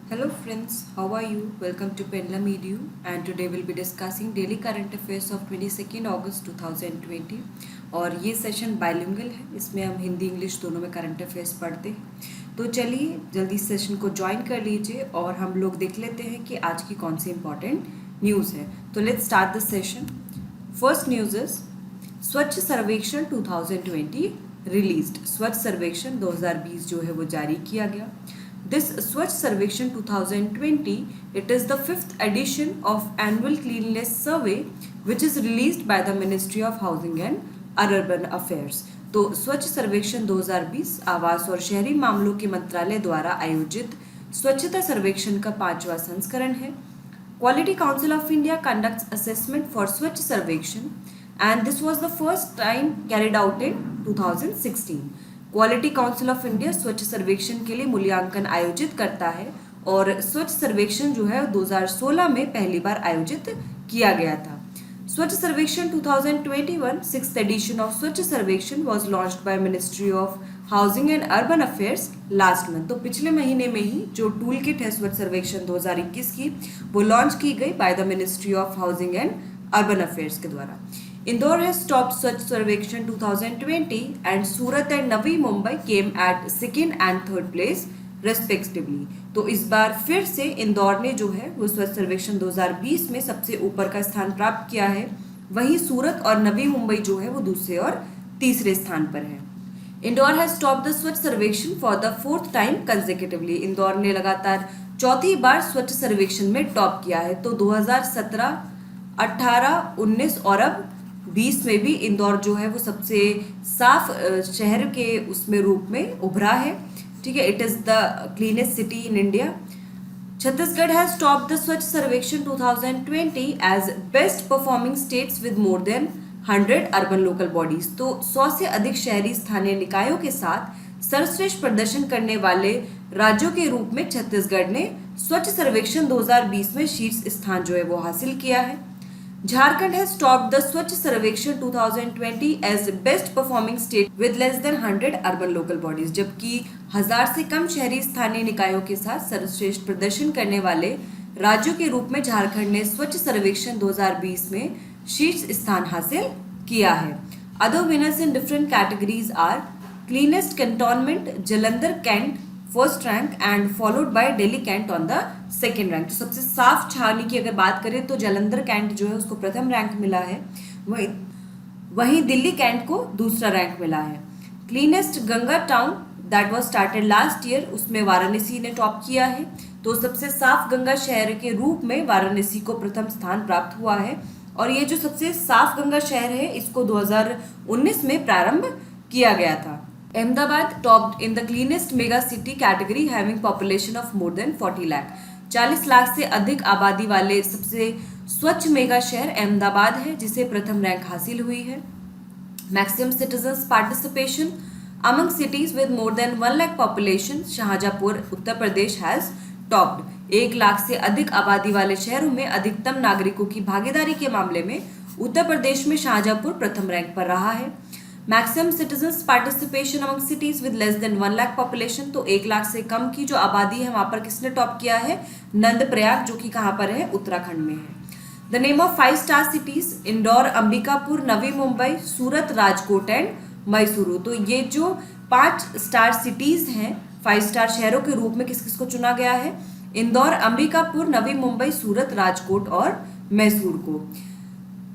Hello friends, how are you? Welcome to Pendulum Edu and today we'll be discussing daily current affairs of 22nd August 2020 और ये session bilingual है। इसमें हम Hindi English दोनों में current affairs पढ़ते हैं। तो चलिए जल्दी सेशन को ज्वाइन कर लीजिए और हम लोग देख लेते हैं कि आज की कौन सी इंपॉर्टेंट न्यूज़ है। तो let's start the session. First news is स्वच्छ सर्वेक्षण 2020 रिलीज्ड। स्वच्छ सर्वेक्षण 2020 जो है वो जारी किया गया। This Swachh Sarvekshan 2020, it is the fifth edition of annual cleanliness survey which is released by the Ministry of Housing and Urban Affairs. तो स्वच्छ सर्वेक्षण 2020 आवास और शहरी मामलों के मंत्रालय द्वारा आयोजित स्वच्छता सर्वेक्षण का 5वां संस्करण है। Quality Council of India conducts assessment for स्वच्छ सर्वेक्षण and this was the first time carried out in 2016. Quality council of India स्वच्छ सर्वेक्षण के लिए मूल्यांकन आयोजित करता है और स्वच्छ सर्वेक्षण जो है 2016 में पहली बार आयोजित किया गया था। स्वच्छ सर्वेक्षण 2021 सिक्स्थ एडिशन ऑफ स्वच्छ सर्वेक्षण was launched by ministry of housing and urban affairs last month. तो पिछले महीने में ही जो टूल किट है स्वच्छ सर्वेक्षण 2021 की वो लॉन्च की गई by the ministry of housing and urban affairs के द्वारा। Indore has topped Swachh Sarvekshan 2020 and Surat and Navi Mumbai came at second and third place respectively. तो इस बार फिर से इंदौर ने जो है वो स्वच्छ सर्वेक्षण 2020 में सबसे ऊपर का स्थान प्राप्त किया है। वहीं सूरत और नवी मुंबई जो है वो दूसरे और तीसरे स्थान पर है। Indore has top the Swachh सर्वेक्षण for the fourth time consecutively. Indore ने लगातार चौथी बार स्वच्छ सर्वेक्षण में टॉप किया है। तो 2017, 18, 19 और अब 20 में भी इंदौर जो है वो सबसे साफ शहर के उसमें रूप में उभरा है। ठीक है, it is the cleanest city in India. Chhattisgarh has top the Swachh Survekshan 2020 as best performing states with more than 100 urban local bodies. तो 100 से अधिक शहरी स्थानीय निकायों के साथ सर्वश्रेष्ठ प्रदर्शन करने वाले राज्यों के रूप में छत्तीसगढ़ ने स्वच्छ सर्वेक्षण 2020 में शीर्ष स्थान जो है वो हासिल किया है। झारखंड has topped the स्वच्छ Survekshan 2020 as best performing state with less than 100 urban local bodies, जबकि 1000 से कम शहरी स्थानीय निकायों के साथ सर्वश्रेष्ठ प्रदर्शन करने वाले राज्यों के रूप में झारखंड ने स्वच्छ सर्वेक्षण 2020 में शीर्ष स्थान हासिल किया है। Other winners in different categories are cleanest cantonment Jalandhar cantt first rank and followed by Delhi cantt on the second rank. तो सबसे साफ छावनी की अगर बात करें तो जलंधर कैंट जो है उसको प्रथम रैंक मिला है, वहीं दिल्ली कैंट को दूसरा रैंक मिला है। Cleanest Ganga town that was started last year उसमें वाराणसी ने टॉप किया है। तो सबसे साफ गंगा शहर के रूप में वाराणसी को प्रथम स्थान प्राप्त हुआ है और ये जो सबसे साफ गंगा शहर है इसको 2019 में प्रारंभ किया गया था। Ahmedabad topped in the cleanest mega city category having population of more than 40 lakh। 40 lakh से अधिक आबादी वाले सबसे स्वच्छ मेगा शहर अहमदाबाद है जिसे प्रथम रैंक हासिल हुई है। Maximum citizens participation among cities with more then 1 lakh population Shahjahanpur Uttar Pradesh has topped. 1 lakh से अधिक आबादी वाले शहरों में अधिकतम नागरिकों की भागीदारी के मामले में उत्तर प्रदेश में शाहजहाँपुर प्रथम रैंक पर रहा है। Maximum citizens participation among cities with less than 1 lakh population, तो 1 लाख से कम की जो आबादी है वहां पर किसने टॉप किया है? नंदप्रयाग, जो कि कहां पर है? उत्तराखंड में है। The name of 5 star cities Indore, Ambikapur, Navi Mumbai, Surat, Rajkot and Mysuru. तो ये जो 5 स्टार सिटीज हैं 5 स्टार शहरों के रूप में किस किस को चुना गया है? इंदौर, अंबिकापुर, नवी मुंबई, सूरत, राजकोट और मैसूर को।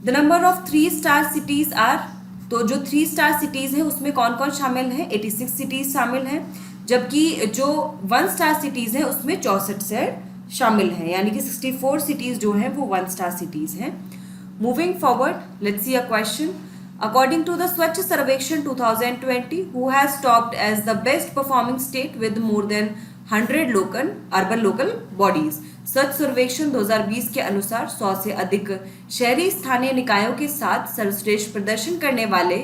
The number of 3 star cities are, तो जो 3 स्टार सिटीज हैं उसमें कौन कौन शामिल हैं? 86 सिटीज शामिल हैं, जबकि जो 1 स्टार सिटीज हैं उसमें 64 शहर शामिल हैं, यानी कि 64 सिटीज जो हैं वो 1 स्टार सिटीज हैं। Moving forward, let's see a question. According to the Swachh Survekshan 2020 who has topped as the best performing state with more than 100 urban local bodies. Swachh Survekshan 2020 के अनुसार 100 से अधिक शहरी स्थानीय निकायों के साथ सर्वश्रेष्ठ प्रदर्शन करने वाले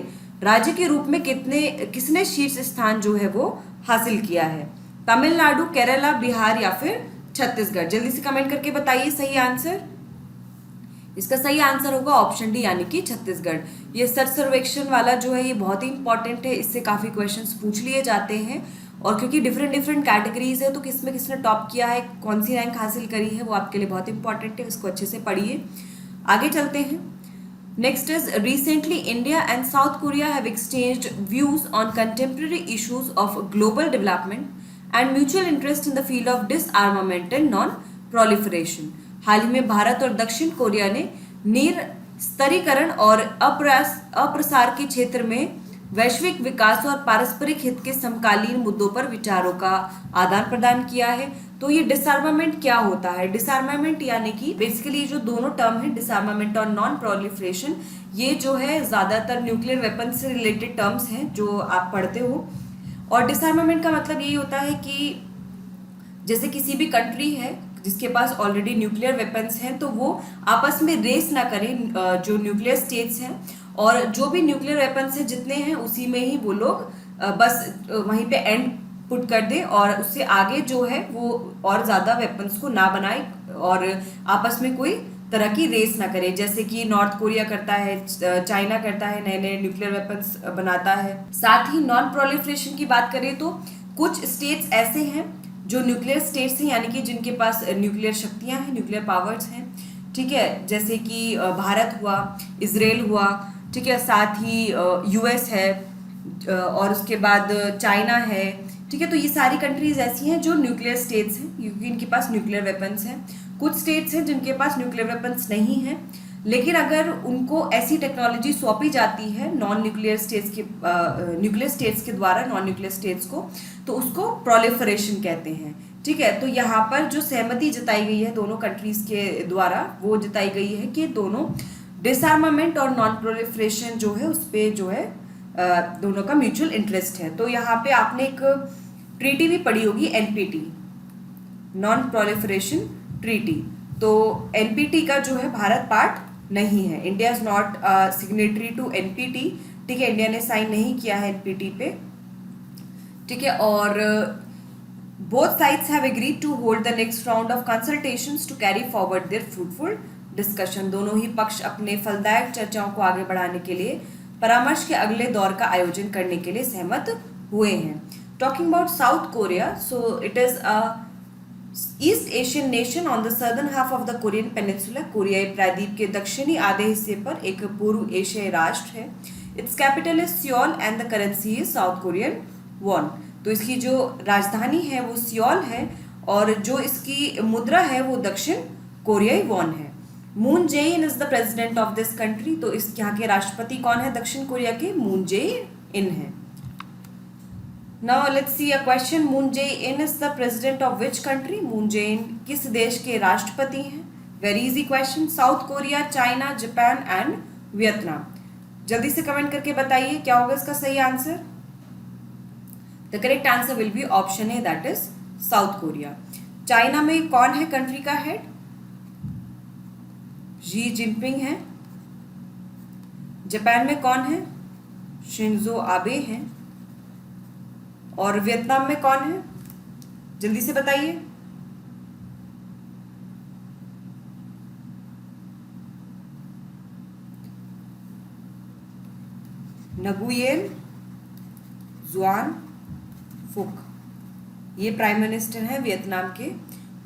राज्य के रूप में किसने शीर्ष स्थान जो है वो हासिल किया है? तमिलनाडु, केरला, बिहार या फिर छत्तीसगढ़? जल्दी से कमेंट करके बताइए सही आंसर। इसका सही आंसर होगा ऑप्शन डी यानी कि छत्तीसगढ़। ये स्वच्छ सर्वेक्षण वाला जो है ये बहुत ही इंपॉर्टेंट है, इससे काफ़ी क्वेश्चंस पूछ लिए जाते हैं और क्योंकि डिफरेंट डिफरेंट कैटेगरीज है तो किसमें किसने टॉप किया है, कौन सी रैंक हासिल करी है, वो आपके लिए बहुत इंपॉर्टेंट है, उसको अच्छे से पढ़िए। आगे चलते हैं। Next is recently India and South Korea have exchanged views on contemporary issues of global development and mutual interest in the field of disarmament and non-proliferation। हाल ही में भारत और दक्षिण कोरिया ने निरस्त्रीकरण और अप्रसार के क्षेत्र में वैश्विक विकास और पारस्परिक हित के समकालीन मुद्दों पर विचारों का आदान प्रदान किया है। तो ये डिसआर्मामेंट क्या होता है? डिसआर्मामेंट यानी कि बेसिकली जो दोनों टर्म है डिसआर्मामेंट और नॉन प्रोलिफरेशन, ये जो है ज्यादातर न्यूक्लियर वेपन से रिलेटेड टर्म्स हैं जो आप पढ़ते हो। और डिसआर्मामेंट का मतलब यही होता है कि जैसे किसी भी कंट्री है जिसके पास ऑलरेडी न्यूक्लियर वेपन्स हैं तो वो आपस में रेस ना करें, जो न्यूक्लियर स्टेट्स हैं, और जो भी न्यूक्लियर वेपन्स हैं जितने हैं उसी में ही वो लोग बस वहीं पे एंड पुट कर दे और उससे आगे जो है वो और ज़्यादा वेपन्स को ना बनाए और आपस में कोई तरह की रेस ना करे, जैसे कि नॉर्थ कोरिया करता है, चाइना करता है, नए नए न्यूक्लियर वेपन्स बनाता है। साथ ही नॉन प्रोलिफरेशन की बात करें तो कुछ स्टेट्स ऐसे हैं जो न्यूक्लियर स्टेट्स हैं, यानी कि जिनके पास न्यूक्लियर शक्तियां हैं, न्यूक्लियर पावर्स हैं, ठीक है, जैसे कि भारत हुआ, इजराइल हुआ, ठीक है, साथ ही यूएस है और उसके बाद चाइना है, ठीक है। तो ये सारी कंट्रीज ऐसी हैं जो न्यूक्लियर स्टेट्स हैं क्योंकि इनके पास न्यूक्लियर वेपन्स हैं। कुछ स्टेट्स हैं जिनके पास न्यूक्लियर वेपन्स नहीं हैं, लेकिन अगर उनको ऐसी टेक्नोलॉजी सौंपी जाती है नॉन न्यूक्लियर स्टेट्स के न्यूक्लियर स्टेट्स के द्वारा नॉन न्यूक्लियर स्टेट्स को, तो उसको प्रोलिफरेशन कहते हैं, ठीक है। तो यहाँ पर जो सहमति जताई गई है दोनों कंट्रीज के द्वारा वो जताई गई है कि दोनों डिसआर्मामेंट और नॉन प्रोलिफरेशन जो है उस पर जो है दोनों का म्यूचुअल इंटरेस्ट है। तो यहाँ पे आपने एक ट्रीटी भी पढ़ी होगी, एनपीटी, नॉन प्रोलिफरेशन ट्रीटी। तो एनपीटी का जो है भारत पार्ट नहीं है, India is not signatory to NPT, ठीक है, इंडिया ने साइन नहीं किया है एनपीटी पे, ठीक है। और both sides have agreed to hold the next round of consultations to carry forward their fruitful discussion. दोनों ही पक्ष अपने फलदायक चर्चाओं को आगे बढ़ाने के लिए परामर्श के अगले दौर का आयोजन करने के लिए सहमत हुए हैं। Talking about south Korea, so it is a east Asian nation on the southern half of the Korean peninsula. कोरियाई प्रायद्वीप के दक्षिणी आधे हिस्से पर एक पूर्व एशियाई राष्ट्र है। It's capital is Seoul and the currency is south Korean von. तो इसकी जो राजधानी है वो सियोल है और जो इसकी मुद्रा है वो दक्षिण कोरियाई वॉन है। Moon Jae in is the president of this country. तो इस यहाँ के राष्ट्रपति कौन है दक्षिण कोरिया के? मून जे इन है। Now let's see a question, Moon J in is the president of which country? मून जे इन किस देश के राष्ट्रपति हैं? Very easy question. South Korea, China, Japan and Vietnam. जल्दी से कमेंट करके बताइए क्या होगा इसका सही answer. The correct answer will be option A, that is South Korea. China में कौन है कंट्री का हेड? शी जिनपिंग है। जापान में कौन है? शिंजो आबे हैं। और वियतनाम में कौन है? जल्दी से बताइए। नगुयेन जुआन फुक, ये प्राइम मिनिस्टर हैं वियतनाम के,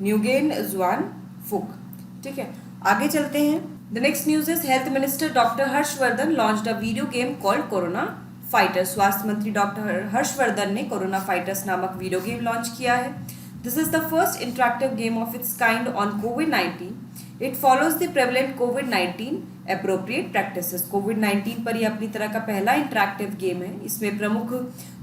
न्यूगेन जुआन फुक, ठीक है। आगे चलते हैं। The next news is health minister doctor Harshvardhan launched a video game called corona fighters. स्वास्थ्य मंत्री डॉक्टर हर्षवर्धन ने कोरोना फाइटर्स नामक वीडियो गेम लॉन्च किया है। This is the first interactive game of its kind on कोविड-19। इट फॉलोज द प्रेवलेंट कोविड-19 appropriate practices. कोविड-19 पर यह अपनी तरह का पहला इंटरैक्टिव गेम है। इसमें प्रमुख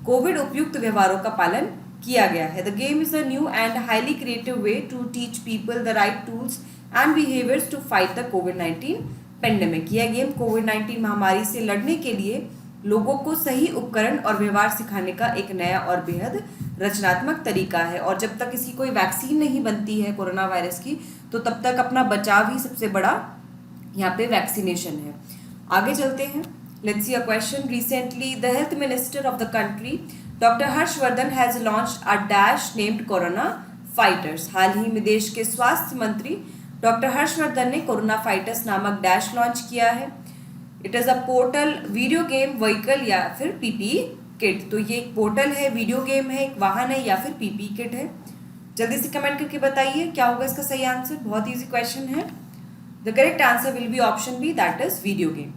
कोविड उपयुक्त व्यवहारों का पालन किया गया है। The game is a new and highly creative way to teach people the right tools and behaviours to fight the कोविड-19 पेंडेमिक। यह गेम कोविड-19 महामारी से लड़ने के लिए लोगों को सही उपकरण और व्यवहार सिखाने का एक नया और बेहद रचनात्मक तरीका है। और जब तक इसकी कोई वैक्सीन नहीं बनती है कोरोना वायरस की, तो तब तक अपना बचाव ही सबसे बड़ा यहाँ पे वैक्सीनेशन है। आगे चलते हैं। Let's see a question. Recently the health minister of the country doctor Harshvardhan has launched a dash named corona fighters. हाल ही में देश के स्वास्थ्य मंत्री डॉक्टर हर्षवर्धन ने कोरोना फाइटर्स नामक डैश लॉन्च किया है। It is a portal video game vehicle या फिर पीपी किट, तो ये एक पोर्टल है, वीडियो गेम है, एक वाहन है या फिर पीपी किट है? जल्दी से कमेंट करके बताइए क्या होगा इसका सही आंसर। बहुत इजी क्वेश्चन है। The correct answer will be option B, that is video game.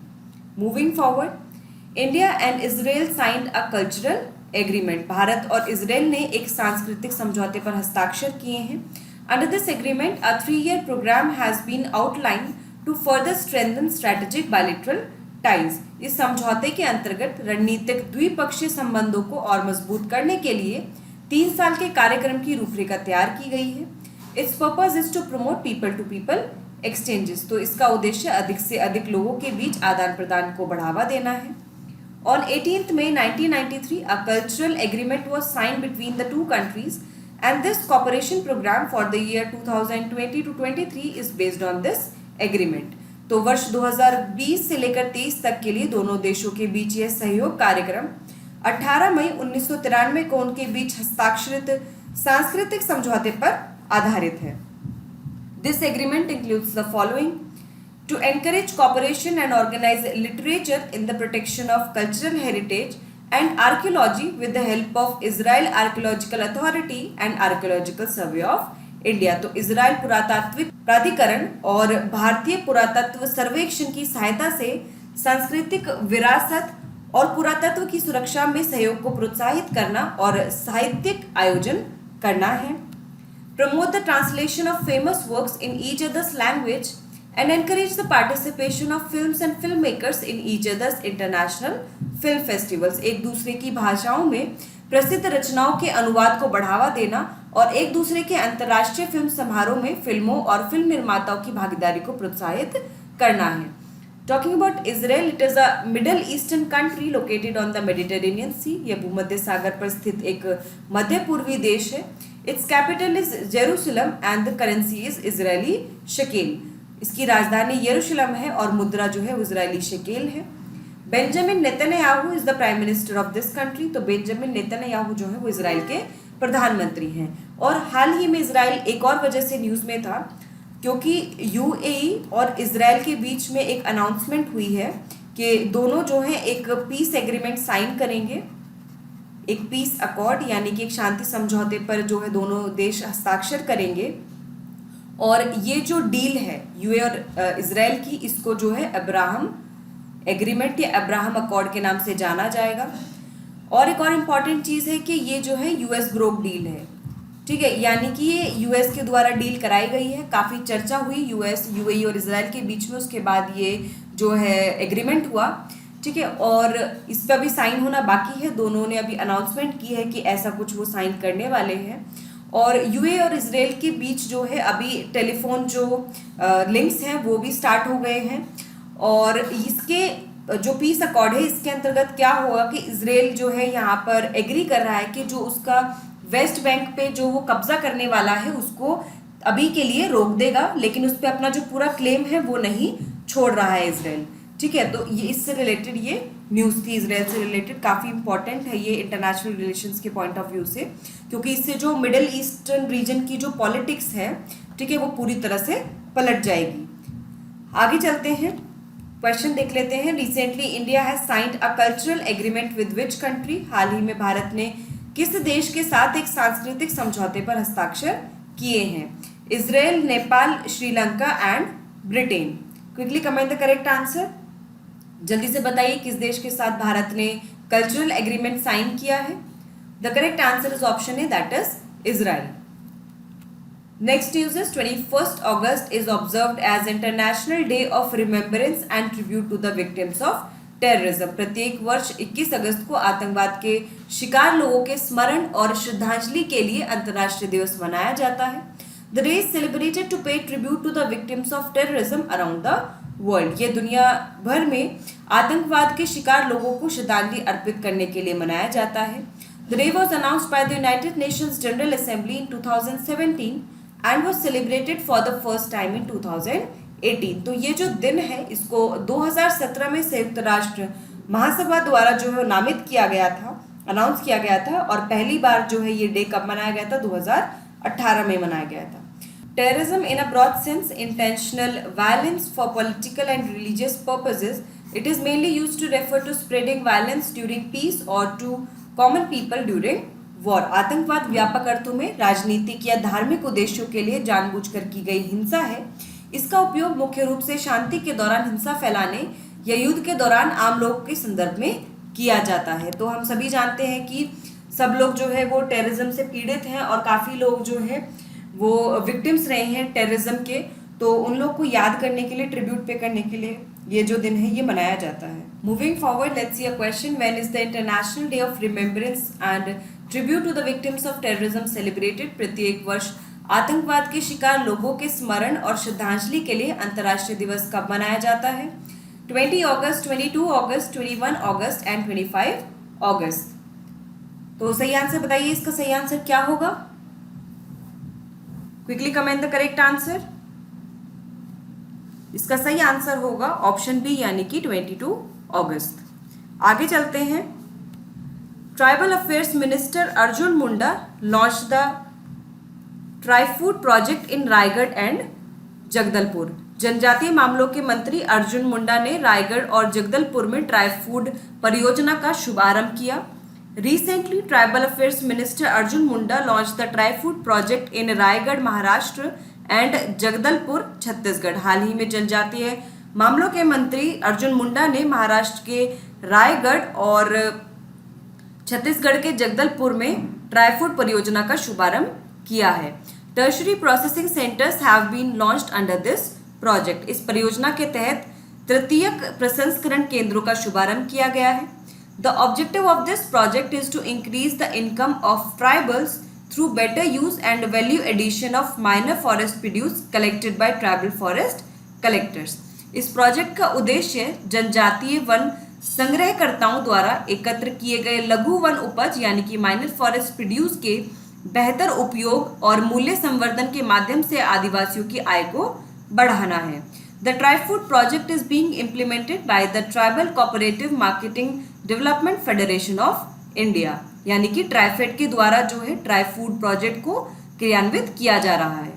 Moving forward, India and Israel signed a cultural agreement. Bharat और इजराइल ने एक सांस्कृतिक समझौते पर हस्ताक्षर किए हैं। Under this agreement a 3-year programme has been outline to further strengthen strategic bilateral ties. इस समझौते के अंतर्गत रणनीतिक द्विपक्षीय संबंधों को और मजबूत करने के लिए 3 साल के कार्यक्रम की रूपरेखा तैयार की गई है। Its purpose is to promote people to people exchanges, तो इसका उद्देश्य अधिक से अधिक लोगों के बीच आदान प्रदान को बढ़ावा देना है। On 18th May 1993, a cultural agreement was signed between the two countries, and this cooperation program for the year 2020 to 23 is based on this agreement. तो वर्ष 2020 से लेकर 23 तक के लिए दोनों देशों के बीच यह सहयोग कार्यक्रम 18 मई 1993 को उनके बीच हस्ताक्षरित सांस्कृतिक समझौते पर आधारित है। This agreement includes the following: to encourage cooperation and organize literature in the protection of cultural heritage and archaeology with the help of Israel Archaeological Authority and Archaeological Survey of India। तो Israel पुरातात्विक प्राधिकरण और भारतीय पुरातत्व सर्वेक्षण की सहायता से सांस्कृतिक विरासत और पुरातत्व की सुरक्षा में सहयोग को प्रोत्साहित करना और साहित्यिक आयोजन करना है। Promote the translation of famous works in each other's language and encourage the participation of films and filmmakers in each other's international film festivals। एक दूसरे की भाषाओं में प्रसिद्ध रचनाओं के अनुवाद को बढ़ावा देना और एक दूसरे के अंतर्राष्ट्रीय फिल्म समारोह में फिल्मों और फिल्म निर्माताओं की भागीदारी को प्रोत्साहित करना है। Talking about Israel, it is a Middle Eastern country located on the Mediterranean Sea। यह भूमध्य सागर पर स्थित एक मध्य पूर्वी देश है। Its capital is Jerusalem and the currency is Israeli shekel। इसकी राजधानी यरूशलेम है और मुद्रा जो है वो इजरायली शेकेल है। Benjamin Netanyahu is the prime minister of this country. तो बेंजामिन नेतन्याहू जो है वो इजराइल के प्रधानमंत्री हैं। और हाल ही में इजराइल एक और वजह से न्यूज़ में था क्योंकि यूएई और इजराइल के बीच में एक अनाउंसमेंट हुई है कि दोनों जो है एक पीस एग्रीमेंट साइन करेंगे, एक पीस अकॉर्ड यानी कि एक शांति समझौते पर जो है दोनों देश हस्ताक्षर करेंगे। और ये जो डील है यूए और इजराइल की, इसको जो है अब्राहम एग्रीमेंट या अब्राहम अकॉर्ड के नाम से जाना जाएगा। और एक और इम्पॉर्टेंट चीज़ है कि ये जो है यूएस ब्रोक डील है, ठीक है, यानी कि ये यूएस के द्वारा डील कराई गई है। काफ़ी चर्चा हुई यूएस यूएई और इजराइल के बीच में, उसके बाद ये जो है एग्रीमेंट हुआ, ठीक है। और इस पर अभी साइन होना बाकी है। दोनों ने अभी अनाउंसमेंट की है कि ऐसा कुछ वो साइन करने वाले हैं। और यूए और इजराइल के बीच जो है अभी टेलीफोन जो लिंक्स हैं वो भी स्टार्ट हो गए हैं। और इसके जो पीस अकॉर्ड है इसके अंतर्गत क्या होगा कि इजराइल जो है यहाँ पर एग्री कर रहा है कि जो उसका वेस्ट बैंक पे जो वो कब्जा करने वाला है उसको अभी के लिए रोक देगा, लेकिन उस पर अपना जो पूरा क्लेम है वो नहीं छोड़ रहा है इजराइल, ठीक है। तो ये इससे रिलेटेड ये न्यूज़ थी, इजराइल से रिलेटेड। काफ़ी इंपॉर्टेंट है ये इंटरनेशनल रिलेशंस के पॉइंट ऑफ व्यू से, क्योंकि इससे जो मिडिल ईस्टर्न रीजन की जो पॉलिटिक्स है, ठीक है, वो पूरी तरह से पलट जाएगी। आगे चलते हैं, क्वेश्चन देख लेते हैं। Recently India has signed a cultural agreement with which country. हाल ही में भारत ने किस देश के साथ एक सांस्कृतिक समझौते पर हस्ताक्षर किए हैं? Israel, Nepal, Sri Lanka and Britain. Quickly comment the correct answer. जल्दी से बताइए किस देश के साथ भारत ने कल्चरल एग्रीमेंट साइन किया है? The correct answer is option A, that is Israel. Next news is 21st August is observed as International Day of Remembrance and Tribute to the Victims of Terrorism। प्रत्येक वर्ष 21 अगस्त को आतंकवाद के शिकार लोगों के स्मरण और श्रद्धांजलि के लिए अंतर्राष्ट्रीय दिवस मनाया जाता है। The day is celebrated to pay tribute to the victims of terrorism around the world। ये दुनिया भर में आतंकवाद के शिकार लोगों को श्रद्धांजलि अर्पित करने के लिए मनाया जाता है। The day was announced by the United Nations General Assembly in 2017 and was celebrated for the first time in 2018। तो ये जो दिन है इसको 2017 में संयुक्त राष्ट्र महासभा द्वारा जो है नामित किया गया था, अनाउंस किया गया था, और पहली बार जो है ये डे कब मनाया गया था? 2018 में मनाया गया था। Terrorism in a broad sense, intentional violence for political and religious purposes It is mainly used to refer to spreading violence during peace or to common people during war. आतंकवाद व्यापक अर्थों में राजनीतिक या धार्मिक उद्देश्यों के लिए जानबूझकर की गई हिंसा है। इसका उपयोग मुख्य रूप से शांति के दौरान हिंसा फैलाने या युद्ध के दौरान आम लोगों के संदर्भ में किया जाता है। तो हम सभी जानते हैं कि सब लोग जो है वो टेररिज्म से पीड़ित हैं और काफ़ी लोग जो है वो विक्टिम्स रहे हैं टेररिज्म के, तो उन लोग को याद करने के लिए, ट्रिब्यूट पे करने के लिए ये जो दिन है ये मनाया जाता है। Moving forward, let's see a question, when is the international day of remembrance and tribute to the victims of terrorism celebrated? प्रत्येक वर्ष आतंकवाद के शिकार लोगों के स्मरण और श्रद्धांजलि के लिए अंतर्राष्ट्रीय दिवस कब मनाया जाता है? 20 अगस्त, 22 अगस्त, 21 अगस्त एंड 25 अगस्त। तो सही आंसर बताइए, इसका सही आंसर क्या होगा? Quickly comment the correct answer. इसका सही आंसर होगा ऑप्शन बी यानी कि 22 अगस्त। आगे चलते हैं। Tribal affairs minister Arjun Munda launch the try food project in Raigarh and Jagdalpur. जनजातीय मामलों के मंत्री अर्जुन मुंडा ने रायगढ़ और जगदलपुर में ट्राई फूड परियोजना का शुभारंभ किया। Recently, Tribal Affairs Minister Arjun Munda launched the Tri-Food Project in Raigarh Maharashtra and Jagdalpur Chhattisgarh. हाल ही में जनजातीय मामलों के मंत्री अर्जुन मुंडा ने महाराष्ट्र के रायगढ़ और छत्तीसगढ़ के जगदलपुर में ट्राई फूड परियोजना का शुभारंभ किया है। Tertiary processing centres have been launched under this project. इस परियोजना के तहत तृतीयक प्रसंस्करण केंद्रों का शुभारंभ किया गया है। The objective of this project is to increase the income of tribals through better use and value addition of minor forest produce collected by tribal forest collectors. इस प्रोजेक्ट का उद्देश्य जनजातीय वन संग्रहकर्ताओं द्वारा एकत्र किए गए लघु वन उपज यानी कि माइनर फॉरेस्ट प्रोड्यूस के बेहतर उपयोग और मूल्य संवर्धन के माध्यम से आदिवासियों की आय को बढ़ाना है। The Tri-Food project is being implemented by the Tribal Cooperative Marketing Development Federation of India, यानी कि ट्राइफेड के द्वारा जो है ट्राई फूड प्रोजेक्ट को क्रियान्वित किया जा रहा है।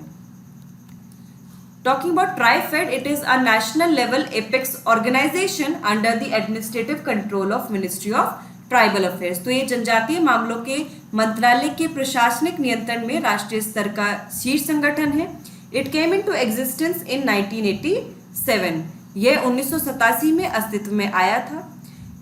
Talking about TriFed, it is a national level apex organization under the administrative control of Ministry of Tribal Affairs. तो ये जनजातीय मामलों के मंत्रालय के प्रशासनिक नियंत्रण में राष्ट्रीय स्तर का शीर्ष संगठन है। It came into existence in 1987. यह 1987 में अस्तित्व में आया था।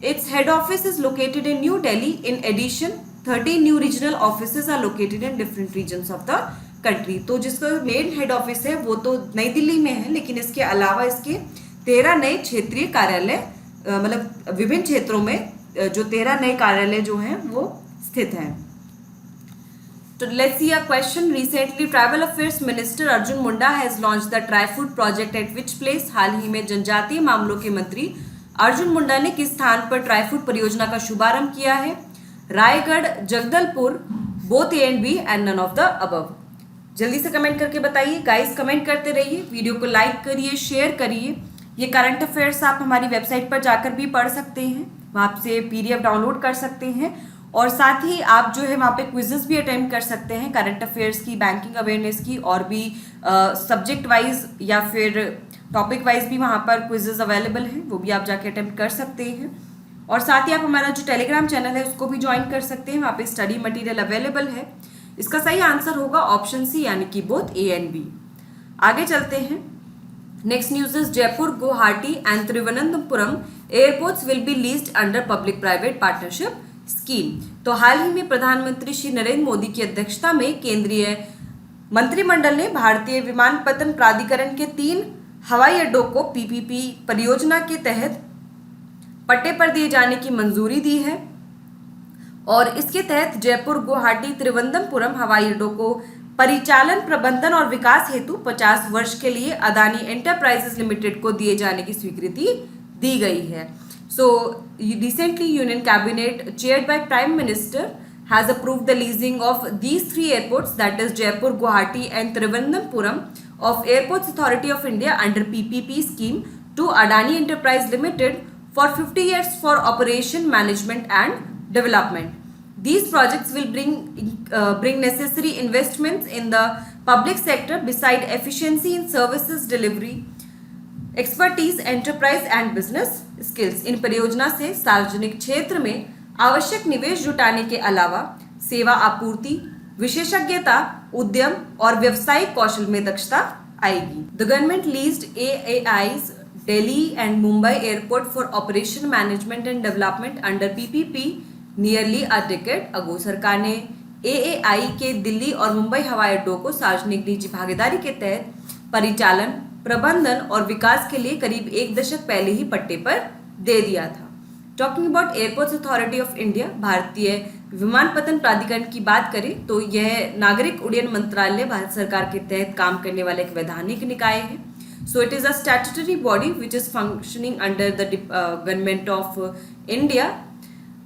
Its head office is located in New Delhi. In addition, 30 new regional offices are located in different regions of the country. तो जिसका मेन हेड ऑफिस है वो तो नई दिल्ली में है, लेकिन इसके अलावा इसके 13 नए क्षेत्रीय कार्यालय मतलब विभिन्न क्षेत्रों में जो 13 नए कार्यालय जो हैं वो स्थित हैं। So let's see a question. Recently, Tribal Affairs Minister Arjun Munda has launched the Tri-Food project at which place? हाल ही में जनजातीय मामलों के मंत्री अर्जुन मुंडा ने किस स्थान पर ट्राई फूड परियोजना का शुभारंभ किया है? Raigarh, Jagdalpur, both A and B and none of the above. जल्दी से कमेंट करके बताइए गाइस, कमेंट करते रहिए, वीडियो को लाइक करिए, शेयर करिए। ये करंट अफेयर्स आप हमारी वेबसाइट पर जाकर भी पढ़ सकते हैं, वहाँ से PDF डाउनलोड कर सकते हैं और साथ ही आप जो है वहाँ पे क्विजेस भी अटेम्प्ट कर सकते हैं करंट अफेयर्स की, बैंकिंग अवेयरनेस की और भी सब्जेक्ट वाइज या फिर टॉपिक वाइज भी वहाँ पर क्विजेस अवेलेबल हैं, वो भी आप जाके अटेम्प्ट कर सकते हैं। और साथ ही आप हमारा जो टेलीग्राम चैनल है उसको भी ज्वाइन कर सकते हैं, वहाँ पे स्टडी मटेरियल अवेलेबल है। इसका सही आंसर होगा ऑप्शन सी यानी कि बोथ ए एंड बी। आगे चलते हैं। Next news is Jaipur, Guwahati and Thiruvananthapuram airports will be leased under public private partnership scheme. तो हाल ही में प्रधानमंत्री श्री नरेंद्र मोदी की अध्यक्षता में केंद्रीय मंत्रिमंडल ने भारतीय विमानपत्तन प्राधिकरण के 3 हवाई अड्डों को PPP परियोजना के तहत पट्टे पर दिए जाने की मंजूरी दी है और इसके तहत जयपुर, गुवाहाटी, तिरुवनंतपुरम हवाई अड्डों को परिचालन, प्रबंधन और विकास हेतु 50 वर्ष के लिए अदानी एंटरप्राइजेस लिमिटेड को दिए जाने की स्वीकृति दी गई है। So recently Union Cabinet chaired by Prime Minister has approved the leasing of these 3 airports, that is Jaipur, Guwahati and Thiruvananthapuram, of Airports Authority of India under PPP scheme to Adani Enterprise Limited for 50 years for operation, management and development. These projects will bring necessary investments in the public sector beside efficiency in services delivery, expertise, enterprise and business skills. इन परियोजना से सार्वजनिक क्षेत्र में आवश्यक निवेश जुटाने के अलावा सेवा आपूर्ति, विशेषज्ञता, उद्यम और व्यावसायिक कौशल में दक्षता आएगी। The government leased AAI's Delhi and Mumbai airport for operation management and development under PPP nearly a decade ago। सरकार ने AAI के दिल्ली और मुंबई हवाई अड्डों को सार्वजनिक निजी भागीदारी के तहत परिचालन, प्रबंधन और विकास के लिए करीब एक दशक पहले ही पट्टे पर दे दिया था। Talking about airports authority of India, भारतीय विमानपत्तन प्राधिकरण की बात करें तो यह नागरिक उड्डयन मंत्रालय भारत सरकार के तहत काम करने वाला एक वैधानिक निकाय है। So it is a statutory body which is functioning under the government of India,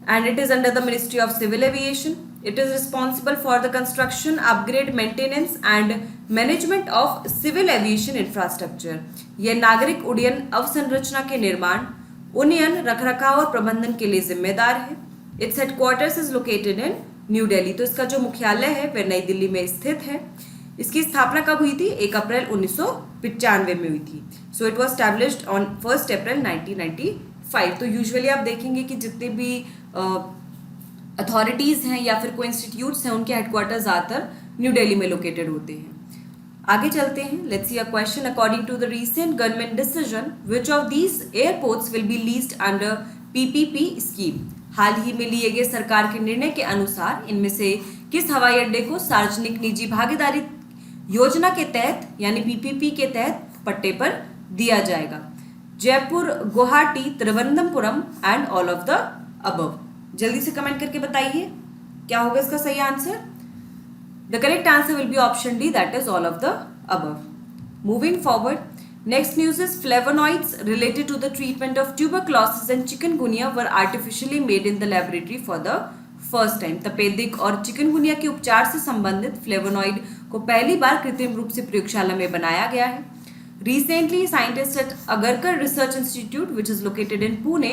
and it is under the Ministry of Civil Aviation. It is responsible for the construction, upgrade, maintenance and management of civil aviation infrastructure। यह नागरिक उड्डयन अवसंरचना के निर्माण, उन्नयन, रखरखाव और प्रबंधन के लिए जिम्मेदार है। Its headquarters is located in new Delhi. तो इसका जो मुख्यालय है वह नई दिल्ली में स्थित है। इसकी स्थापना कब हुई थी? 1 अप्रैल 1995 में हुई थी। So it was established on 1 अप्रैल 1995। तो यूजुअली आप देखेंगे कि जितने भी अथॉरिटीज़ हैं या फिर कोई इंस्टीट्यूट्स हैं उनके हेडक्वार्टर्स ज़्यादातर न्यू दिल्ली में लोकेटेड होते हैं। आगे चलते हैं। Let's see a question. According to the recent government decision which of these airports will be leased under PPP scheme. हाल ही में लिए गए सरकार के निर्णय के अनुसार इनमें से किस हवाई अड्डे को सार्वजनिक निजी भागीदारी योजना के तहत यानी PPP के तहत पट्टे पर दिया जाएगा? Jaipur, Guwahati, Thiruvananthapuram and all of the above. जल्दी से कमेंट करके बताइए क्या होगा इसका सही answer. The correct answer will be option D, that is all of the above. Moving forward, next news is flavonoids related to the treatment of tuberculosis and chikungunya were artificially made in the laboratory for the first time. तपेदिक और chikungunya के उपचार से संबंधित flavonoid को पहली बार कृत्रिम रूप से प्रयोगशाला में बनाया गया है। Recently scientist at Agharkar research institute which is located in Pune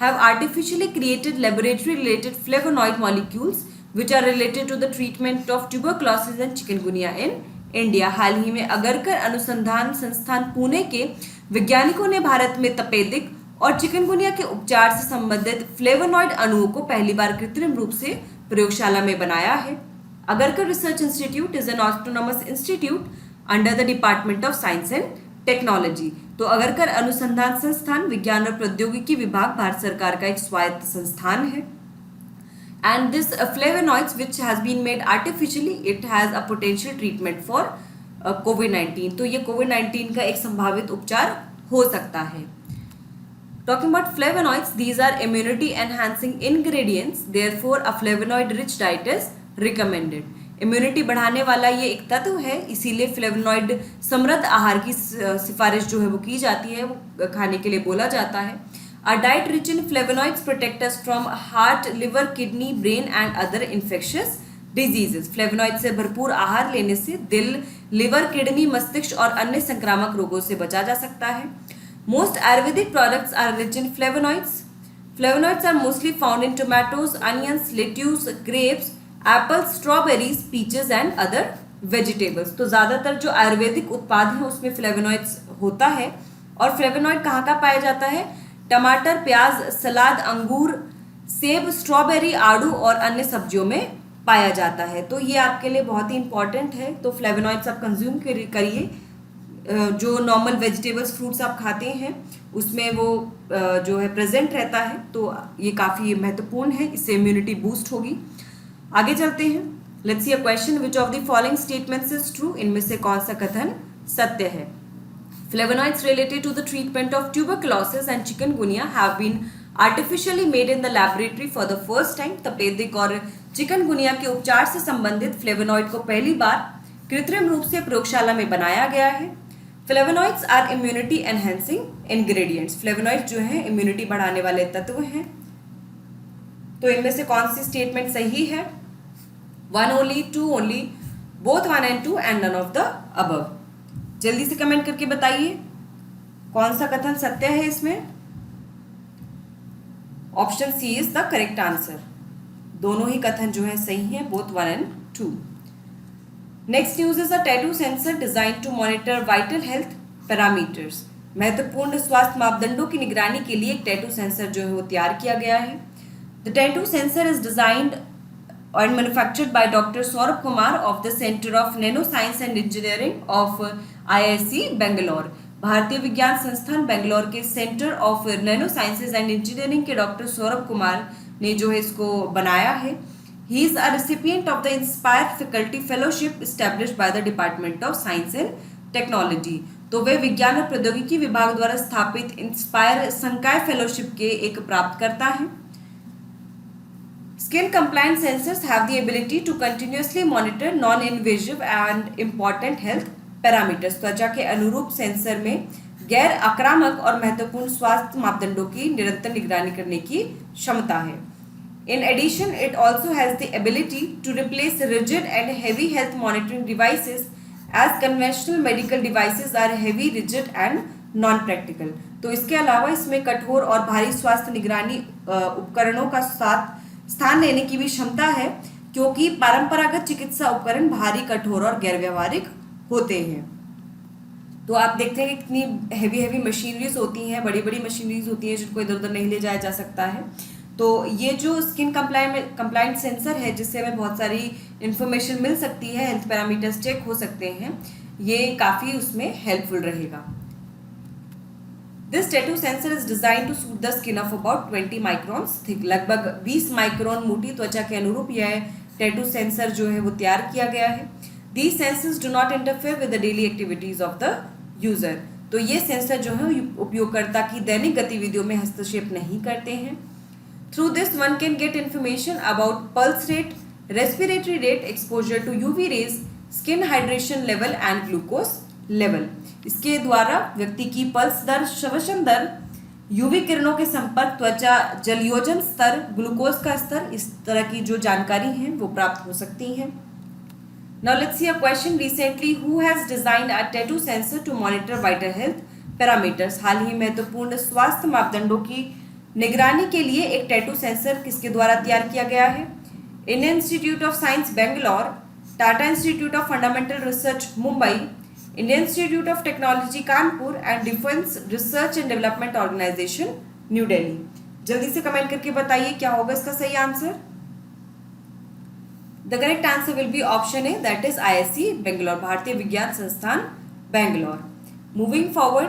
have artificially created laboratory related flavonoid molecules which are related to the treatment of tuberculosis and chikungunya in India. हाल ही में अगरकर अनुसंधान संस्थान पुणे के वैज्ञानिकों ने भारत में तपेदिक और चिकनगुनिया के उपचार से संबंधित फ्लेवोनॉइड अणुओं को पहली बार कृत्रिम रूप से प्रयोगशाला में बनाया है। Agarkar research institute is an autonomous institute under the department of science and technology. तो अगरकर अनुसंधान संस्थान विज्ञान और प्रौद्योगिकी विभाग भारत सरकार का एक स्वायत्त संस्थान है। And this flavonoids which has been made artificially, it has a potential treatment for कोविड-19। तो ये कोविड-19 का एक संभावित उपचार हो सकता है। Talking about flavonoids, these are immunity enhancing ingredients, therefore a flavonoid rich diet is recommended। Immunity बढ़ाने वाला ये एक तत्व है, इसीलिए फ्लेवोनॉइड समृद्ध आहार की सिफारिश जो है वो की जाती है, वो खाने के लिए बोला जाता है। A diet rich in flavonoids protect us from heart, liver, kidney, brain and other infectious diseases। Flavonoid से भरपूर आहार लेने से दिल, लिवर, किडनी, मस्तिष्क और अन्य संक्रामक रोगों से बचा जा सकता है। Most Ayurvedic products are rich in flavonoids. Flavonoids are mostly found in tomatoes, onions, lettuce, grapes, apples, strawberries, peaches and other vegetables। तो ज़्यादातर जो आयुर्वेदिक उत्पाद हैं उसमें फ्लेवोनॉइड्स होता है। और फ्लेवोनॉइड कहाँ का पाया जाता है? टमाटर, प्याज, सलाद, अंगूर, सेब, स्ट्रॉबेरी, आड़ू और अन्य सब्जियों में पाया जाता है। तो ये आपके लिए बहुत ही इंपॉर्टेंट है। तो फ्लेवोनॉइड्स आप कंज्यूम करिए। जो नॉर्मल वेजिटेबल्स, फ्रूट्स आप खाते हैं उसमें वो जो है प्रेजेंट रहता है, तो ये काफ़ी महत्वपूर्ण है, इससे इम्यूनिटी बूस्ट होगी। आगे चलते हैं। Let's see a question, which of the following statements is true. इनमें से कौन सा कथन सत्य है? Flavonoids related to the treatment of tuberculosis and chikungunya have been artificially made in the laboratory for the first time. तपेदिक और chikungunya के उपचार से संबंधित फ्लेवोनॉइड को पहली बार कृत्रिम रूप से प्रयोगशाला में बनाया गया है। Flavonoids are immunity enhancing ingredients. Flavonoids जो हैं इम्यूनिटी बढ़ाने वाले तत्व हैं। तो इनमें से कौन सी स्टेटमेंट सही है? 1 only, 2 only, both 1 and 2 and none of the above। जल्दी से कमेंट करके बताइए कौन सा कथन सत्य है इसमें। Option C is the correct answer. दोनों ही कथन जो है सही हैं, both 1 and 2। Next news is a tattoo sensor designed to monitor vital health parameters। महत्वपूर्ण स्वास्थ्य मापदंडों की निगरानी के लिए एक टैटू सेंसर जो है वो तैयार किया गया है। The tattoo sensor is designed and manufactured by Dr. Saurabh Kumar of the Center of Nanoscience and Engineering of IIC Bangalore। भारतीय विज्ञान संस्थान बेंगलोर के centre of nano sciences and engineering के डॉक्टर सौरभ कुमार ने जो है इसको बनाया है। He is a recipient of the inspire faculty fellowship established by the department of science and technology. तो वे विज्ञान और प्रौद्योगिकी विभाग द्वारा स्थापित इंस्पायर संकाय फेलोशिप के एक प्राप्तकर्ता है। Skin compliant sensors have the ability to continuously monitor non-invasive and important health parameters। त्वचा के अनुरूप सेंसर में गैर आक्रामक और महत्वपूर्ण स्वास्थ्य मापदंडों की निरंतर निगरानी करने की क्षमता है। In addition, it also has the ability to replace rigid and heavy health monitoring devices as conventional medical devices are heavy, rigid and non-practical। तो इसके अलावा इसमें कठोर और भारी स्वास्थ्य निगरानी उपकरणों का साथ स्थान लेने की भी क्षमता है, क्योंकि परंपरागत चिकित्सा उपकरण भारी, कठोर और गैर व्यावहारिक होते हैं। तो आप देखते हैं कि कितनी हैवी मशीनरीज होती हैं, बड़ी बड़ी मशीनरीज होती हैं जिनको इधर उधर नहीं ले जाया जा सकता है। तो ये जो स्किन कंप्लायंट सेंसर है, जिससे हमें बहुत सारी इंफॉर्मेशन मिल सकती है, हेल्थ पैरामीटर्स चेक हो सकते हैं, ये काफ़ी उसमें हेल्पफुल रहेगा। This tattoo sensor is designed to suit the skin of about 20 microns thick। लगभग 20 माइक्रोन मोटी त्वचा के अनुरूप यह टैटू सेंसर जो है वो तैयार किया गया है। These sensors do not interfere with the daily activities of the user। तो ये सेंसर जो है उपयोगकर्ता की दैनिक गतिविधियों में हस्तक्षेप नहीं करते हैं। Through this one can get information about pulse rate, respiratory rate, exposure to UV rays, skin hydration level and glucose level। इसके द्वारा व्यक्ति की पल्स दर, श्वसन दर, यूवी किरणों के संपर्क, त्वचा जलयोजन स्तर, ग्लूकोज का स्तर, इस तरह की जो जानकारी है वो प्राप्त हो सकती है। Now let's see a question. Recently who has designed a tattoo sensor to monitor vital health parameters. हाल ही महत्वपूर्ण स्वास्थ्य मापदंडों की निगरानी के लिए एक टैटू सेंसर किसके द्वारा तैयार किया गया है? Indian Institute of Science Bangalore, Tata Institute of Fundamental Research Mumbai, Indian Institute of Technology Kanpur and Defence Research and Development Organisation New Delhi. जल्दी से कमेंट करके बताइए क्या होगा इसका सही answer. The correct answer will be option A, that is IISc Bangalore, भारतीय विज्ञान संस्थान Bangalore. Moving forward,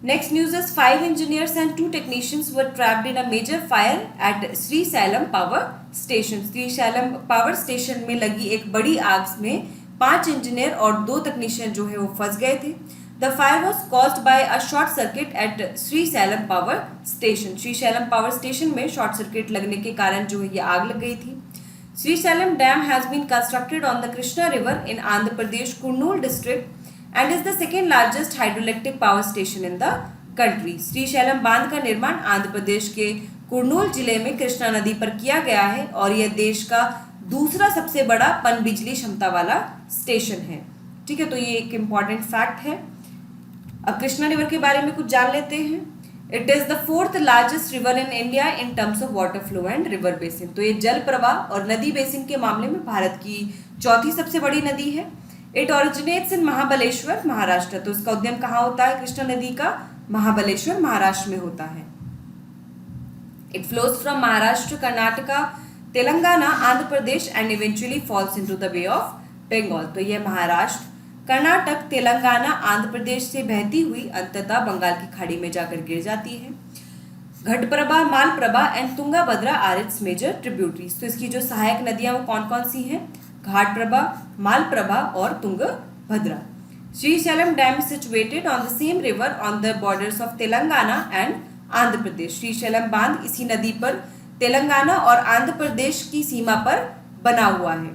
next news is 5 engineers and 2 technicians were trapped in a major fire at Shri slam power station. Shri slam power station में लगी एक बड़ी आग में 5 engineer और 2 तकनीशियन जो है वो फंस गए थे। The fire was caused by a short circuit eight Shri slam power station. Shri slam power station में शॉर्ट सर्किट लगने के कारण जो है ये आग लग गई थी। Srisailam dam has been constructed on the Krishna river in Andhra Pradesh Kurnool district and is the second largest hydroelectric power station in the country. Srisailam बांध का निर्माण आंध्र प्रदेश के कुर्नूल जिले में कृष्णा नदी पर किया गया है और यह देश का दूसरा सबसे बड़ा पन बिजली क्षमता वाला स्टेशन है। ठीक है, तो ये एक इम्पॉर्टेंट फैक्ट है। अब कृष्णा रिवर के बारे में कुछ जान लेते हैं। It is the 4th largest river in India in terms of water flow and river basin. तो ये जल प्रवाह और नदी बेसिन के मामले में भारत की 4थी सबसे बड़ी नदी है। इट ओरिजिनेट्स इन महाबलेश्वर महाराष्ट्र। तो इसका उद्गम कहाँ होता है कृष्णा नदी का? महाबलेश्वर महाराष्ट्र में होता है। It flows from Maharashtra, Karnataka, Telangana, Andhra Pradesh and eventually falls into the Bay of Bengal. तो यह महाराष्ट्र, कर्नाटक, तेलंगाना, आंध्र प्रदेश से बहती हुई अंततः बंगाल की खाड़ी में जाकर गिर जाती है। Ghataprabha, Malaprabha and Tungabhadra are its major tributaries. तो इसकी जो सहायक नदियां वो कौन कौन सी हैं? घाटप्रभा, मालप्रभा और Tungabhadra. Shri slam dam is situated on the same river on the borders of Telangana and Andhra Pradesh. Shri slam बांध इसी नदी पर तेलंगाना और आंध्र प्रदेश की सीमा पर बना हुआ है।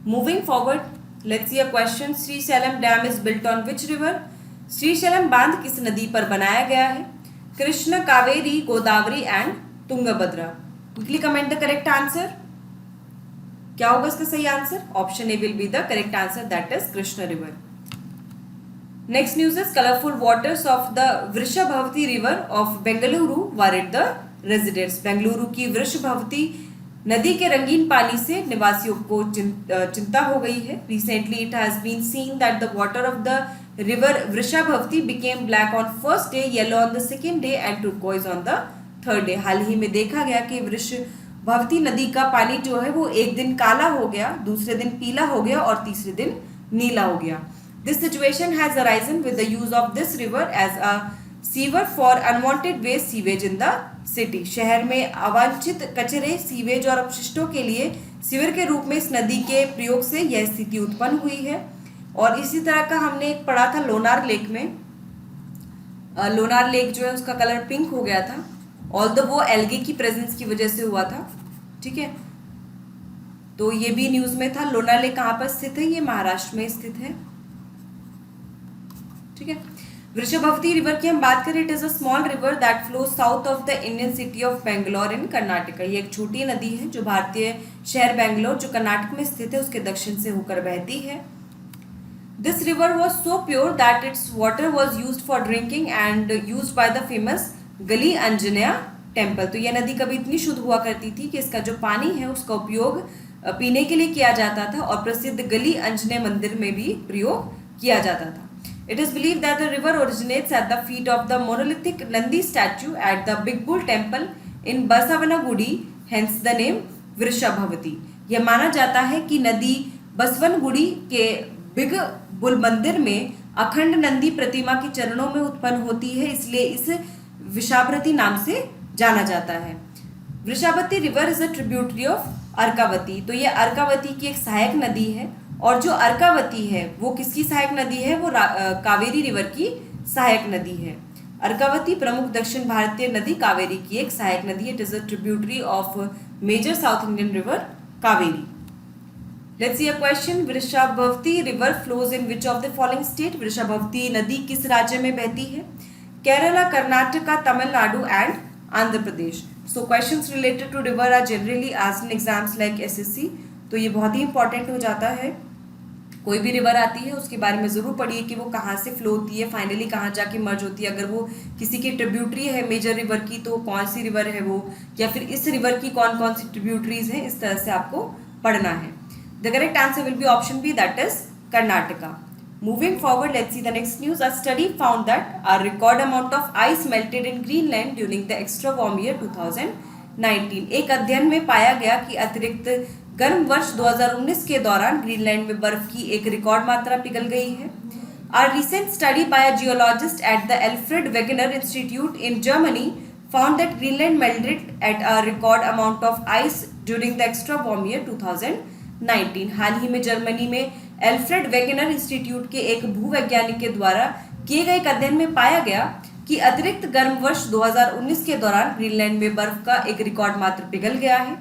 Moving forward, let's see a question. Shri slam dam is built on which river? Shri slam बांध किस नदी पर बनाया गया है? Krishna, Kaveri, Godavari and Tungabhadra. Quickly comment the correct answer. क्या होगा इसका सही answer? Option A will be the correct answer, that is Krishna river. Next news is colourful waters of the Vrishabhavati river of Bengaluru were it the residents. Bengaluru की वृषभवती नदी के रंगीन पानी से निवासियों को चिंता हो गई है। Recently it has been seen that the water of the river Vrishabhavathi became black on first day, yellow on the second day and turquoise on the third day. हाल ही में देखा गया कि वृषाभवती नदी का पानी जो है वो एक दिन काला हो गया, दूसरे दिन पीला हो गया और तीसरे दिन नीला हो गया। This situation has arisen with the use of this river as a sewer for unwanted waste sewage in the city. शहर में अवांछित कचरे, सीवेज और अपशिष्टों के लिए सीवर के रूप में इस नदी के प्रयोग से यह स्थिति उत्पन्न हुई है। और इसी तरह का हमने एक पढ़ा था लोनार लेक में। लोनार लेक जो है उसका कलर पिंक हो गया था, ऑल्दो वो एल्गे की प्रेजेंस की वजह से हुआ था। ठीक है, तो ये भी न्यूज में था। लोनार लेक कहाँ पर स्थित है? ये महाराष्ट्र में स्थित है। ठीक है, वृषभावती रिवर की हम बात करें, it is a small river that flows south of the Indian city of Bangalore in Karnataka. ये एक छोटी नदी है जो भारतीय शहर बेंगलोर जो कर्नाटक में स्थित है उसके दक्षिण से होकर बहती है। This river was so pure that it's water was used for drinking and used by the famous गली अंजनेया टेम्पल। तो यह नदी कभी इतनी शुद्ध हुआ करती थी कि इसका जो पानी है उसका उपयोग पीने के लिए किया जाता था और प्रसिद्ध गली अंजनेय मंदिर में भी प्रयोग किया जाता था। It is believed that the river originates at the feet of the monolithic Nandi statue at the Big Bull Temple in Basavanagudi, hence the name Vrishabhavati. यह माना जाता है कि नदी बसवनगुड़ी के बिग बुल मंदिर में अखंड नंदी प्रतिमा के चरणों में उत्पन्न होती है, इसलिए इस वृषाभवती नाम से जाना जाता है। Vrishabhavathi river is a tributary of Arkavathi. तो यह अर्कावती की एक सहायक नदी है और जो अर्कावती है वो किसकी सहायक नदी है? वो कावेरी रिवर की सहायक नदी है। अर्कावती प्रमुख दक्षिण भारतीय नदी कावेरी की एक सहायक नदी है। It is a tributary of major south Indian river Kaveri. Let's see a question, Vrishabhavathi river flows in which of the following state? Vrishabhavathi नदी किस राज्य में बहती है? Kerala, Karnataka, Tamil Nadu and Andhra Pradesh. So questions related to river are generally asked in exams like SSC, तो ये बहुत ही important हो जाता है। कोई भी रिवर आती है उसके बारे में ज़रूर पढ़िए कि वो कहाँ से फ्लो होती है, फाइनली कहाँ जाके मर्ज होती है। अगर वो किसी की ट्रिब्यूटरी है मेजर रिवर की तो कौन सी रिवर है वो, या फिर इस रिवर की कौन कौन सी ट्रिब्यूटरीज हैं, इस तरह से आपको पढ़ना है। The correct answer will be option B, that is Karnataka. Moving forward, let's see the next news. A study found that a record amount of ice melted in Greenland during the extra warm year 2019. एक अध्ययन में पाया गया कि अतिरिक्त गर्म वर्ष 2019 के दौरान ग्रीनलैंड में बर्फ की एक रिकॉर्ड मात्रा पिघल गई है। A recent study by a geologist at the Alfred Wegener Institute in Germany found that Greenland melted at a record amount of ice during the extra warm year 2019. हाल ही में जर्मनी में एल्फ्रेड वेगेनर इंस्टीट्यूट के एक भूवैज्ञानिक के द्वारा किए गए एक अध्ययन में पाया गया कि अतिरिक्त गर्म वर्ष 2019 के दौरान ग्रीनलैंड में बर्फ का एक रिकॉर्ड मात्र पिघल गया है।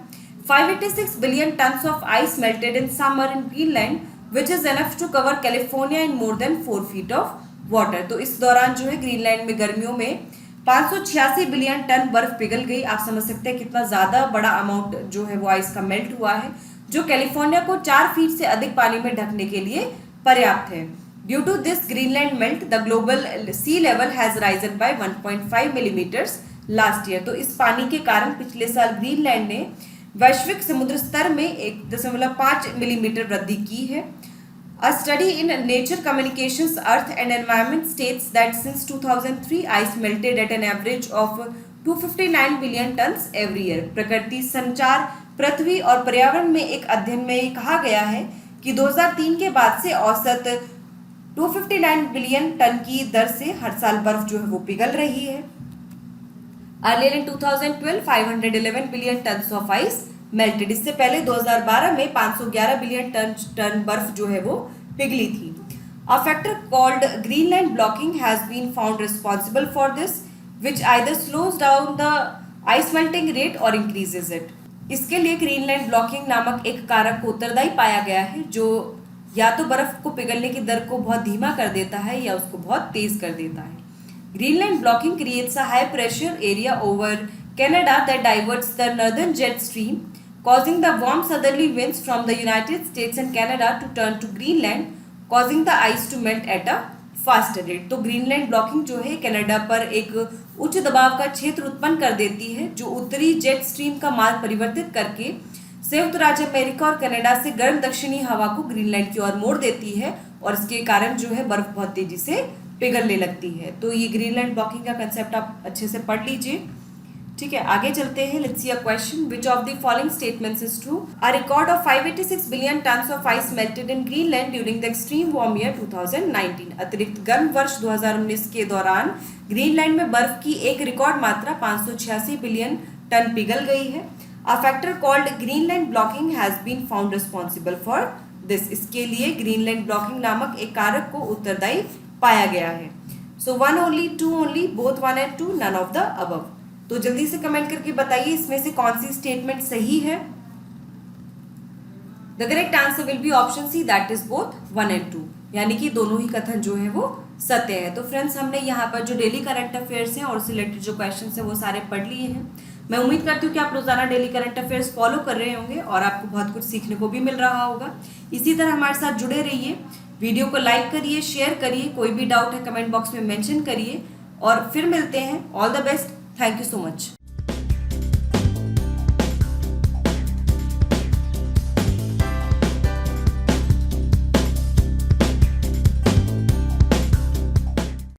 586 billion tons of ice melted in summer in Greenland which is enough to cover California in more than 4 feet of water. तो इस दौरान जो है ग्रीनलैंड में गर्मियों में 586 बिलियन टन बर्फ पिघल गई। आप समझ सकते हैं कितना ज्यादा बड़ा अमाउंट जो है वो आइस का मेल्ट हुआ है, जो कैलिफोर्निया को 4 फीट से अधिक पानी में ढकने के लिए पर्याप्त है। Due to this Greenland melt the global sea level has risen by 1.5 millimetres last year. तो इस पानी के कारण पिछले साल ग्रीनलैंड ने वैश्विक समुद्र स्तर में 1.5 मिलीमीटर वृद्धि की है। A study in Nature Communications Earth and Environment states that since 2003 ice melted at an average of 259 billion tons every year। प्रकृति संचार पृथ्वी और पर्यावरण में एक अध्ययन में कहा गया है कि 2003 के बाद से औसत 259 बिलियन टन की दर से हर साल बर्फ जो है वो पिघल रही है। Earlier in 2012 511 billion tons of ice melted. इससे पहले 2012 में 511 बिलियन टन बर्फ जो है वो पिघली थी। A factor called Greenland blocking has been found responsible for this, which either slows down the ice melting rate or increases it। इसके लिए ग्रीनलैंड ब्लॉकिंग नामक एक कारक को उत्तरदायी पाया गया है जो या तो बर्फ को पिघलने की दर को बहुत धीमा कर देता है या उसको बहुत तेज कर देता है। Greenland blocking creates a high pressure area over Canada that diverts the northern jet stream causing the warm southerly winds from the United States and Canada to turn to Greenland, causing the ice to melt at a faster rate. तो Greenland blocking जो है Canada पर एक उच्च दबाव का क्षेत्र उत्पन्न कर देती है जो उत्तरी जेट स्ट्रीम का मार्ग परिवर्तित करके संयुक्त राज्य अमेरिका और कनाडा से गर्म दक्षिणी हवा को ग्रीनलैंड की ओर मोड़ देती है और इसके कारण जो है बर्फ बहुत तेजी से पिघलने लगती है। तो ये ग्रीनलैंड ब्लॉकिंग का कंसेप्ट आप अच्छे से पढ़ लीजिए। ठीक है, आगे चलते हैं। Let's see a question, which of the following statements is true? A record of 586 billion tons of ice melted in Greenland during the extreme warm year 2019। अतिरिक्त गर्म वर्ष 2019 के दौरान ग्रीनलैंड में बर्फ की एक रिकॉर्ड मात्रा 586 बिलियन टन पिघल गई है। A factor called Greenland blocking has been found responsible for this. इसके लिए ग्रीनलैंड ब्लॉकिंग नामक एक कारक को उत्तरदायी पाया गया है। So 1 only, 2 only, both 1 and 2, none of the above. तो जल्दी से कमेंट करके बताइए इसमें से कौन सी स्टेटमेंट सही है। The correct answer will be option C, that is both 1 and 2, यानी कि दोनों ही कथन जो है वो सत्य है। तो फ्रेंड्स, हमने यहाँ पर जो डेली करंट अफेयर्स हैं और उससे रिलेटेड जो क्वेश्चन हैं वो सारे पढ़ लिए हैं। मैं उम्मीद करती हूँ कि आप रोजाना डेली करंट अफेयर्स फॉलो कर रहे होंगे और आपको बहुत कुछ सीखने को भी मिल रहा होगा। इसी तरह हमारे साथ जुड़े रहिए, वीडियो को लाइक करिए, शेयर करिए, कोई भी डाउट है कमेंट बॉक्स में मेंशन करिए और फिर मिलते हैं। All the best, thank you so much.